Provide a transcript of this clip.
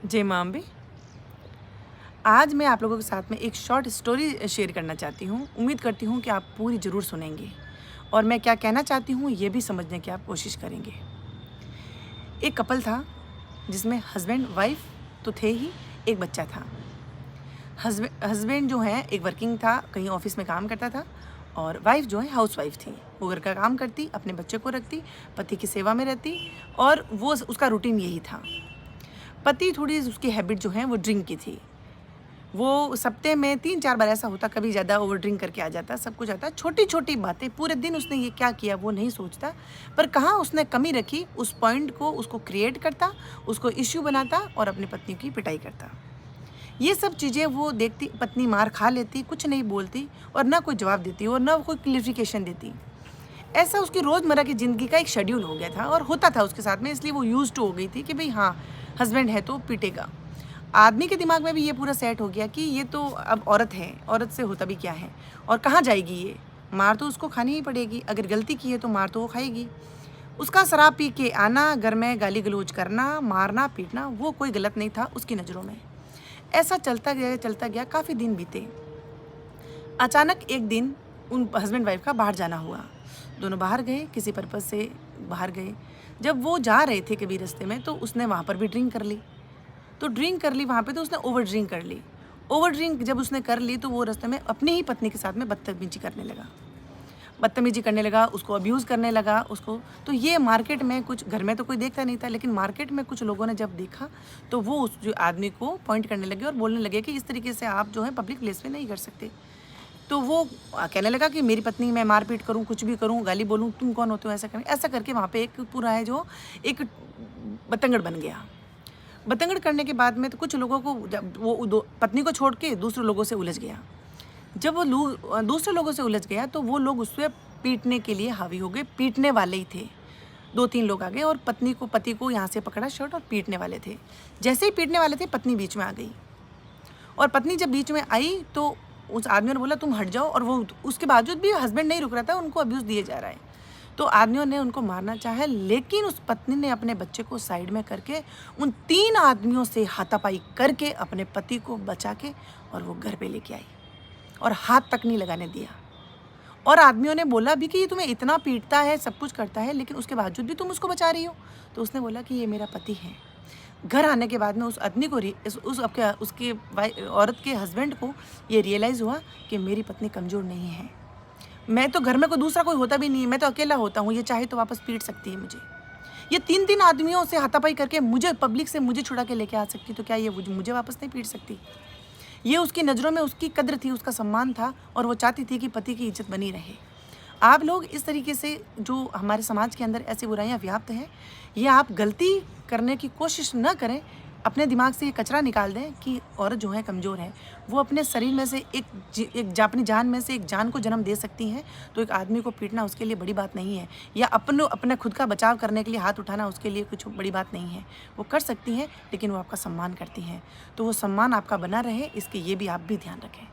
जय मां अम्बे। आज मैं आप लोगों के साथ में एक शॉर्ट स्टोरी शेयर करना चाहती हूँ। उम्मीद करती हूँ कि आप पूरी ज़रूर सुनेंगे और मैं क्या कहना चाहती हूँ ये भी समझने की आप कोशिश करेंगे। एक कपल था जिसमें हस्बैंड वाइफ तो थे ही, एक बच्चा था। हस्बैंड जो है एक वर्किंग था, कहीं ऑफिस में काम करता था और वाइफ जो है हाउस वाइफ थी। वो घर का काम करती, अपने बच्चे को रखती, पति की सेवा में रहती और वो उसका रूटीन यही था। पति थोड़ी उसकी हैबिट जो है वो ड्रिंक की थी। वो सप्ते में 3-4 बार ऐसा होता, कभी ज़्यादा ओवर ड्रिंक करके आ जाता, सब कुछ आता। छोटी-छोटी बातें, पूरे दिन उसने ये क्या किया वो नहीं सोचता, पर कहाँ उसने कमी रखी उस पॉइंट को उसको क्रिएट करता, उसको इश्यू बनाता और अपनी पत्नी की पिटाई करता। ये सब चीज़ें वो देखती, पत्नी मार खा लेती, कुछ नहीं बोलती और ना कोई जवाब देती और ना कोई क्लियरिफिकेशन देती। ऐसा उसकी रोज़मर्रा की ज़िंदगी का एक शेड्यूल हो गया था और होता था उसके साथ में, इसलिए वो यूज्ड टू हो गई थी कि भाई हाँ, हस्बैंड है तो पीटेगा। आदमी के दिमाग में भी ये पूरा सेट हो गया कि ये तो अब औरत है, औरत से होता भी क्या है और कहाँ जाएगी ये, मार तो उसको खानी ही पड़ेगी, अगर गलती की है तो मार तो वो खाएगी। उसका शराब पी के आना, घर में गाली गलौज करना, मारना पीटना, वो कोई गलत नहीं था उसकी नज़रों में। ऐसा चलता गया, काफ़ी दिन बीते। अचानक एक दिन उन हस्बैंड वाइफ का बाहर जाना हुआ। दोनों बाहर गए, किसी पर्पज़ से बाहर गए। जब वो जा रहे थे कभी रास्ते में तो उसने वहाँ पर भी ड्रिंक कर ली। तो ड्रिंक कर ली वहाँ पे, तो उसने ओवर ड्रिंक कर ली। ओवर ड्रिंक जब उसने कर ली तो वो रास्ते में अपनी ही पत्नी के साथ में बदतमीजी करने लगा, उसको अब्यूज़ करने लगा उसको। तो ये मार्केट में, कुछ घर में तो कोई देखता नहीं था, लेकिन मार्केट में कुछ लोगों ने जब देखा तो वो उस जो आदमी को पॉइंट करने लगे और बोलने लगे कि इस तरीके से आप जो है पब्लिक प्लेस पे नहीं कर सकते। तो वो कहने लगा कि मेरी पत्नी, मैं मारपीट करूँ, कुछ भी करूँ, गाली बोलूँ, तुम कौन होते हो ऐसा करें। ऐसा करके वहाँ पे एक पूरा है जो एक बतंगड़ बन गया। बतंगड़ करने के बाद में तो कुछ लोगों को, जब वो पत्नी को छोड़ के दूसरे लोगों से उलझ गया। जब वो दूसरे लोगों से उलझ गया तो वो लोग उससे पीटने के लिए हावी हो गए, पीटने वाले ही थे। 2-3 लोग आ गए और पति को यहाँ से पकड़ा शर्ट और पीटने वाले थे। जैसे ही पीटने वाले थे, पत्नी बीच में आ गई और पत्नी जब बीच में आई तो उस आदमी ने बोला तुम हट जाओ, और वो उसके बावजूद भी हस्बैंड नहीं रुक रहा था, उनको अब्यूज़ दिए जा रहा है। तो आदमियों ने उनको मारना चाहा, लेकिन उस पत्नी ने अपने बच्चे को साइड में करके उन 3 आदमियों से हाथापाई करके अपने पति को बचा के और वो घर पे लेके आई और हाथ तक नहीं लगाने दिया। और आदमियों ने बोला भी कि ये तुम्हें इतना पीटता है, सब कुछ करता है, लेकिन उसके बावजूद भी तुम उसको बचा रही हो। तो उसने बोला कि ये मेरा पति है। घर आने के बाद में उस आदमी को उसके औरत के हस्बैंड को ये रियलाइज़ हुआ कि मेरी पत्नी कमज़ोर नहीं है। मैं तो घर में कोई दूसरा कोई होता भी नहीं है, मैं तो अकेला होता हूँ, ये चाहे तो वापस पीट सकती है मुझे। ये 3-3 आदमियों से हाथापाई करके मुझे पब्लिक से मुझे छुड़ा के लेके आ सकती, तो क्या ये मुझे वापस नहीं पीट सकती? ये उसकी नज़रों में उसकी कद्र थी, उसका सम्मान था और वो चाहती थी कि पति की इज्जत बनी रहे। आप लोग इस तरीके से, जो हमारे समाज के अंदर ऐसी बुराइयां व्याप्त हैं, ये आप गलती करने की कोशिश न करें। अपने दिमाग से ये कचरा निकाल दें कि औरत जो है कमज़ोर है, वो अपने शरीर में से अपनी जान में से एक जान को जन्म दे सकती हैं। तो एक आदमी को पीटना उसके लिए बड़ी बात नहीं है, या अपने खुद का बचाव करने के लिए हाथ उठाना उसके लिए कुछ बड़ी बात नहीं है। वो कर सकती हैं, लेकिन वो आपका सम्मान करती हैं। तो वो सम्मान आपका बना रहे, इसके ये भी आप भी ध्यान रखें।